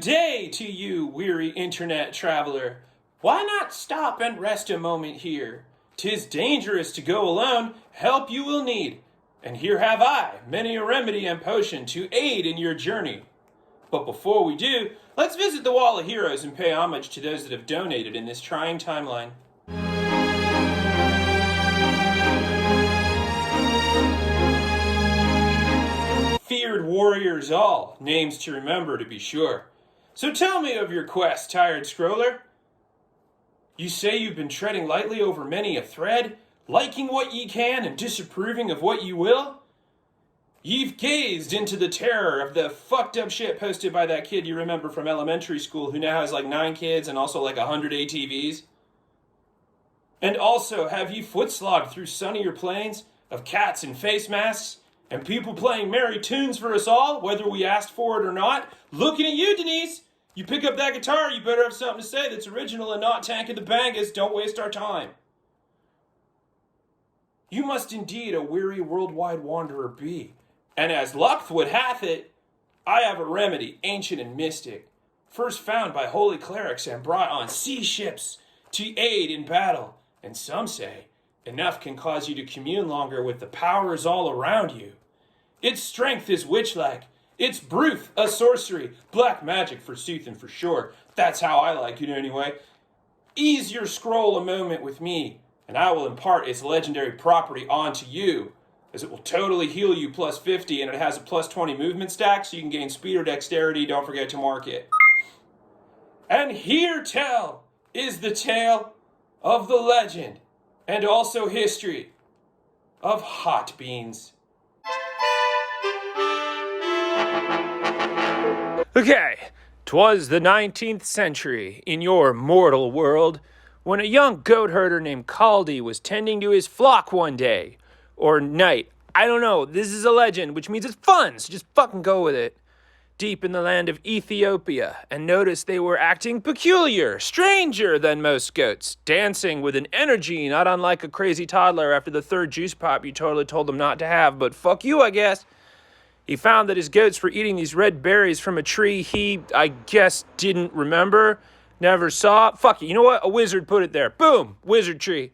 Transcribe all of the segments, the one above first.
day to you, weary internet traveler. Why not stop and rest a moment here? 'Tis dangerous to go alone, help you will need. And here have I many a remedy and potion to aid in your journey. But before we do, let's visit the Wall of Heroes and pay homage to those that have donated in this trying timeline. Feared warriors all, names to remember to be sure. So tell me of your quest, tired scroller. You say you've been treading lightly over many a thread, liking what ye can and disapproving of what ye will? Ye've gazed into the terror of the fucked up shit posted by that kid you remember from elementary school who now has like 9 kids and also like 100 ATVs? And also, have ye foot-slogged through sunnier plains of cats in face masks and people playing merry tunes for us all, whether we asked for it or not? Looking at you, Denise! You pick up that guitar, you better have something to say that's original and not Tank of the Bangus. Don't waste our time. You must indeed a weary worldwide wanderer be. And as luck would hath it, I have a remedy, ancient and mystic, first found by holy clerics and brought on sea ships to aid in battle. And some say, enough can cause you to commune longer with the powers all around you. Its strength is witch-like, its bruth a sorcery, black magic forsooth and for sure. That's how I like it anyway. Ease your scroll a moment with me, and I will impart its legendary property onto you, as it will totally heal you plus 50, and it has a plus 20 movement stack, so you can gain speed or dexterity. Don't forget to mark it. And here tell is the tale of the legend, and also history, of hot beans. Okay, 'twas the 19th century in your mortal world, when a young goat herder named Caldi was tending to his flock one day, or night. I don't know, this is a legend, which means it's fun, so just fucking go with it. Deep in the land of Ethiopia, and noticed they were acting peculiar, stranger than most goats, dancing with an energy not unlike a crazy toddler after the 3rd juice pop you totally told them not to have, but fuck you, I guess. He found that his goats were eating these red berries from a tree he, I guess, didn't remember, never saw. Fuck it, you know what? A wizard put it there. Boom! Wizard tree.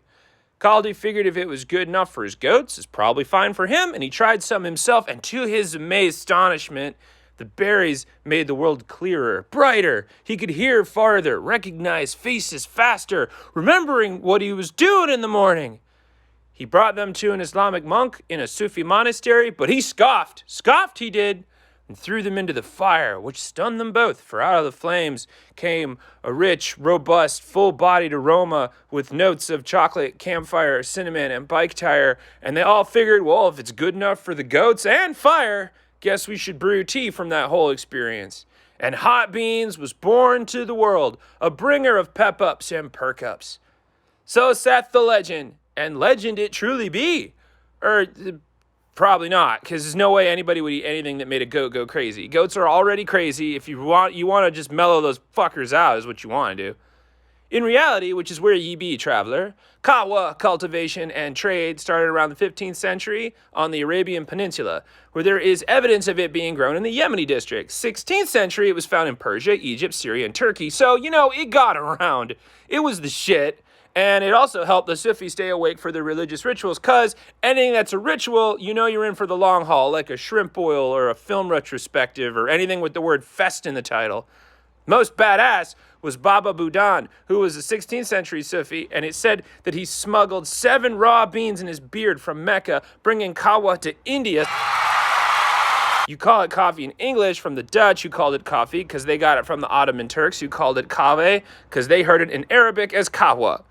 Caldi figured if it was good enough for his goats, it's probably fine for him, and he tried some himself, and to his amazed astonishment, the berries made the world clearer, brighter. He could hear farther, recognize faces faster, remembering what he was doing in the morning. He brought them to an Islamic monk in a Sufi monastery, but he scoffed he did, and threw them into the fire, which stunned them both, for out of the flames came a rich, robust, full-bodied aroma with notes of chocolate, campfire, cinnamon, and bike tire, and they all figured, well, if it's good enough for the goats and fire, guess we should brew tea from that whole experience. And Hot Beans was born to the world, a bringer of pep-ups and perk-ups. So saith the legend, and legend it truly be. Probably not, because there's no way anybody would eat anything that made a goat go crazy. Goats are already crazy. If you want to just mellow those fuckers out is what you want to do. In reality, which is where ye be, traveler, kawa cultivation and trade started around the 15th century on the Arabian Peninsula, where there is evidence of it being grown in the Yemeni district. 16th century, it was found in Persia, Egypt, Syria, and Turkey. So, it got around. It was the shit. And it also helped the Sufis stay awake for their religious rituals, because anything that's a ritual, you're in for the long haul, like a shrimp boil or a film retrospective or anything with the word fest in the title. Most badass was Baba Budan, who was a 16th century Sufi, and it said that he smuggled 7 raw beans in his beard from Mecca, bringing kawa to India. You call it coffee in English from the Dutch, who called it coffee because they got it from the Ottoman Turks, who called it kave because they heard it in Arabic as kawa.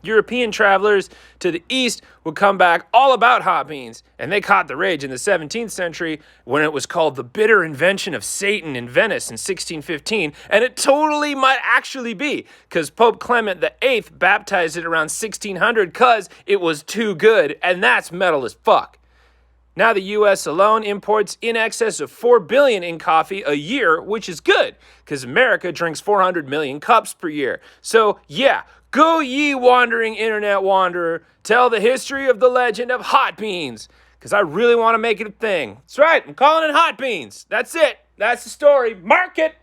European travelers to the east would come back all about hot beans, and they caught the rage in the 17th century when it was called the bitter invention of Satan in Venice in 1615, and it totally might actually be, because Pope Clement VIII baptized it around 1600 because it was too good, and that's metal as fuck. Now the U.S. alone imports in excess of 4 billion in coffee a year, which is good, because America drinks 400 million cups per year. So yeah, go ye wandering internet wanderer, tell the history of the legend of hot beans, because I really want to make it a thing. That's right, I'm calling it hot beans. That's it. That's the story. Mark it.